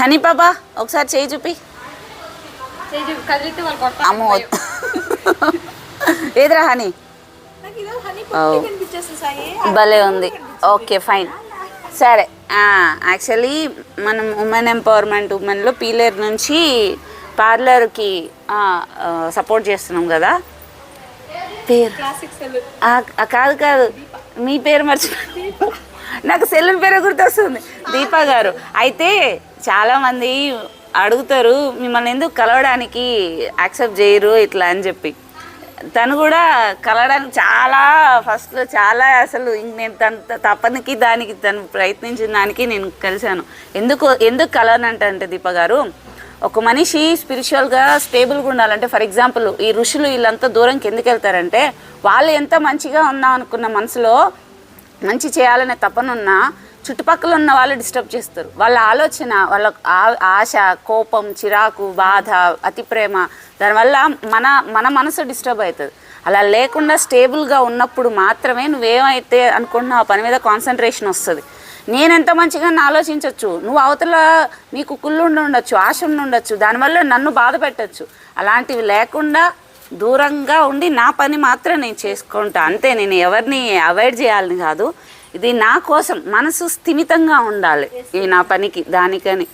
Honey పాపా ఒకసారి చేయి చూపి. అమ్మో ఏదిరా హనీ? భలే ఉంది. ఓకే ఫైన్ సరే. యాక్చువల్లీ మనం ఉమెన్ ఎంపవర్మెంట్ ఉమెన్లో పీలేరు నుంచి పార్లర్కి సపోర్ట్ చేస్తున్నాం కదా. పేరు కాదు కాదు, మీ పేరు మర్చిపోయి నాకు సెల్లుల పేరు గుర్తొస్తుంది, దీపా గారు. అయితే చాలామంది అడుగుతారు మిమ్మల్ని ఎందుకు కలవడానికి యాక్సెప్ట్ చేయరు ఇట్లా అని చెప్పి. తను కూడా కలవడానికి చాలా ఫస్ట్లో చాలా అసలు నేను తన తపనికి దానికి తను ప్రయత్నించిన దానికి నేను కలిశాను. ఎందుకు కలవనంటే దీప గారు, ఒక మనిషి స్పిరిచువల్గా స్టేబుల్గా ఉండాలంటే, ఫర్ ఎగ్జాంపుల్ ఈ ఋషులు వీళ్ళంతా దూరంకి ఎందుకు వెళ్తారంటే, వాళ్ళు ఎంత మంచిగా ఉందాం అనుకున్న మనసులో మంచి చేయాలనే తపనున్నా చుట్టుపక్కల ఉన్న వాళ్ళు డిస్టర్బ్ చేస్తారు. వాళ్ళ ఆలోచన, వాళ్ళ ఆశ, కోపం, చిరాకు, బాధ, అతి ప్రేమ, దానివల్ల మన మనసు డిస్టర్బ్ అవుతుంది. అలా లేకుండా స్టేబుల్గా ఉన్నప్పుడు మాత్రమే నువ్వేమైతే అనుకుంటున్నావు ఆ పని మీద కాన్సన్ట్రేషన్ వస్తుంది. నేను ఎంత మంచిగా ఆలోచించవచ్చు, నువ్వు అవతల నీకు కుళ్ళు ఉండొచ్చు, ఆశ ఉండొచ్చు, దానివల్ల నన్ను బాధ పెట్టచ్చు. అలాంటివి లేకుండా దూరంగా ఉండి నా పని మాత్రం నేను చేసుకుంటా అంతే. నేను ఎవరిని అవాయిడ్ చేయాలని కాదు, ఇది నా కోసం మనసు స్థిమితంగా ఉండాలి ఈ నా పనికి దానికని.